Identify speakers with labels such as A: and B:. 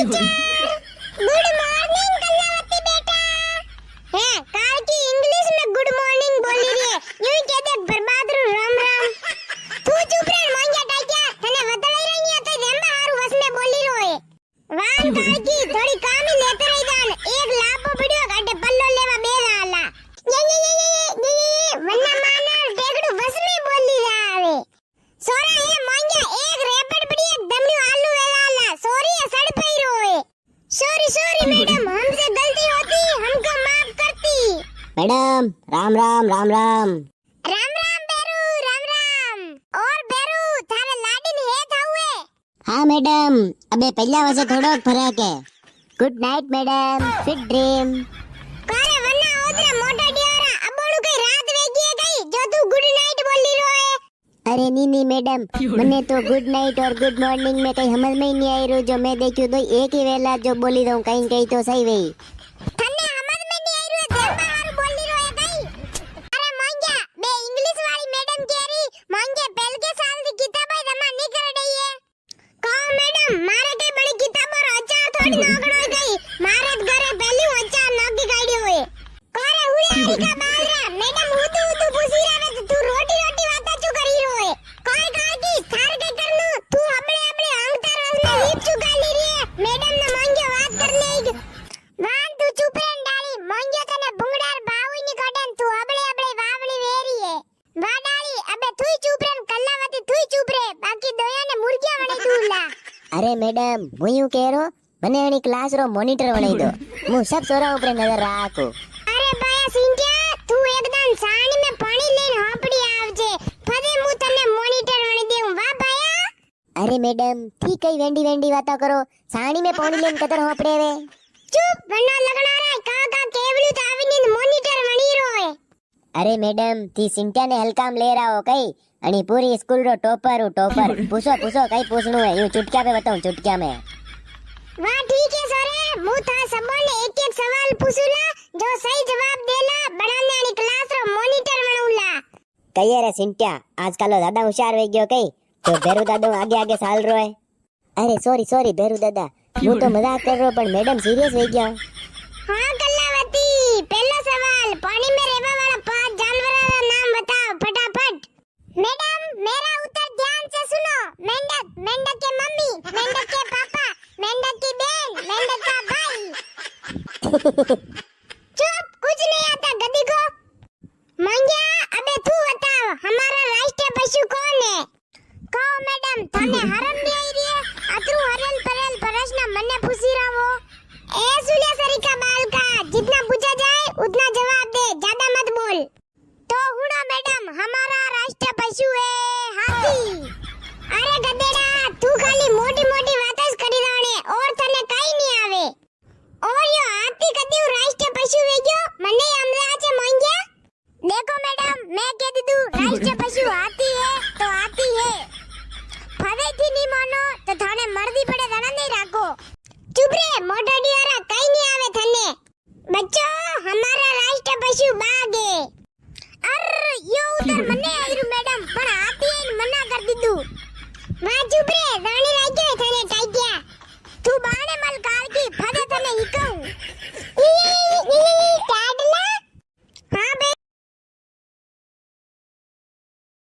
A: Good morning Kalavati बेटा। है काल की इंग्लिश में गुड मॉर्निंग बोली रे यूं ही कहते बर्बाद रू राम राम। तू चुप रे मांग्या टाक्या तने वतळाई रही तो जेमा हारू वस में बोली रोए। वान टाकी थोड़ी काम ही लेते रही जान एक लापो पड़ियो गाडे पल्लो लेवा बेरा आला ये वन्ना माना टेकड़ू वस में बोली जावे। सोरा ये मांग्या एक रेपट पड़ी एक दमनी आलू वेला आला सॉरी सड़ पई रोए। सॉरी मैडम हमसे गलती होती हमको माफ करती।
B: मैडम राम राम राम राम
A: राम राम बेरू राम राम। और बेरू थारे लाडिन हे थावे।
B: हाँ मैडम अबे पहला वसे थोड़ो फरक है। Good night madam sweet dream.
A: कारे वन्ना ओदरा मोटा डियारा अबोडू कई रात वेगी है कई जो तू गुड नाइट बोली रोए।
B: अरे नी मैडम मने तो गुड नाइट और गुड मॉर्निंग में कहीं समझ में ही नहीं आई रो जो मैं देखियो तो एक ही वेला जो बोली दऊं कहीं तो सही वही
A: थन्ने समझ में नहीं आई रो जेमा हारू बोली रोए कई। अरे मांग्या बे इंग्लिश वाली मैडम केरी मांग्या पहल के साल दी किताब जमा नहीं कर रही है। कहो मैडम मारे कई बड़ी किताबो रो अचार थोड़ी नागड़ो गई मारे घरे पहली अचार नागी गाड़ी होए। कोरे हुड़े आई का बाल रे मैडम उतू पूछी रहे तू रोटी वाता चु करी रोए। कोई कार की थार के करनु तू अपने अंगता रस में लीप चुका ली रे मैडम ने मांग्या बात कर ले। वान तू चुप रे डाली मांग्या तने बुंगड़ार बावी ની કડન તું અબળે વાવળી વેરી હે। વા ડાલી અબે તુઈ ચુપ રે કલ્લાવતી તુઈ ચુપ રે બાકી દોયાને મુર્ગિયા વણી દૂલા।
B: अरे मैडम હું યું કહેરો મને એની ક્લાસ રો મોનિટર બનાવી દો હું सब સોરા ઉપર નજર રાખું।
A: અરે બાયા સિંટિયા તું એકદમ સાણી મે પાણી લઈને હાપડી આવજે ફરે હું તને મોનિટર વણી દેઉં વા બાયા।
B: अरे मैडम ठीक कई वेंडी बाता करो साणी में पानी लेन कतर होपड़े वे
A: चुप वन्ना लगना रे का केवली तो आवीनी मोनिटर वणी रोए।
B: अरे मैडम थी सिंटिया ने हलकाम ले रहा हो कई आणि पूरी स्कूल रो टॉपर पूछो कई पूछनु है यूं चुटकिया पे बताऊं चुटकिया में।
A: वाह ठीक है सोरे मु था सबो ने एक सवाल पूछूला जो सही जवाब देला बनाने वाली क्लास रो मोनिटर बनूला।
B: कई रे सिंटिया आजकल दादा होशियार वे गयो कई तो बेरू दादा आगे साल रो है। अरे सॉरी बेरू दादा હું તો મજાક कर रहा पर मैडम सीरियस हो गया।
A: हां कल्लावती पहला सवाल पानी में रहने वाला 5 जानवरों का नाम बताओ फटाफट। मैडम मेरा उत्तर ध्यान से सुनो। मेंढक के मम्मी मेंढक के पापा मेंढक की बहन मेंढक का भाई। चुप कुछ नहीं आता गधी को। मांग्या अबे तू बताओ हमारा राष्ट्रीय पशु कौन है। कहो मैडम तने हरम नहीं आई रे अतरू हरल परल प्रश्न मने पूछी रहो। ए सुलिया सरी का बाल का जितना पूछा जाए उतना जवाब दे ज्यादा मत बोल। तो हुड़ा मैडम हमारा राष्ट्रीय पशु है हाथी। अरे गधेड़ा तू खाली मोटी बातें करी राणे और तने कई नहीं आवे। और यो हाथी कदी राष्ट्रीय पशु वेग्यो मने हमला छे मांग्या। देखो मैडम मैं कह दीदू राष्ट्रीय पशु हाथी है तो हाथी है। फवे थी नहीं मानो तो थाने मर्दी पड़े दाना नहीं राखो। चुप रे मोटा डिया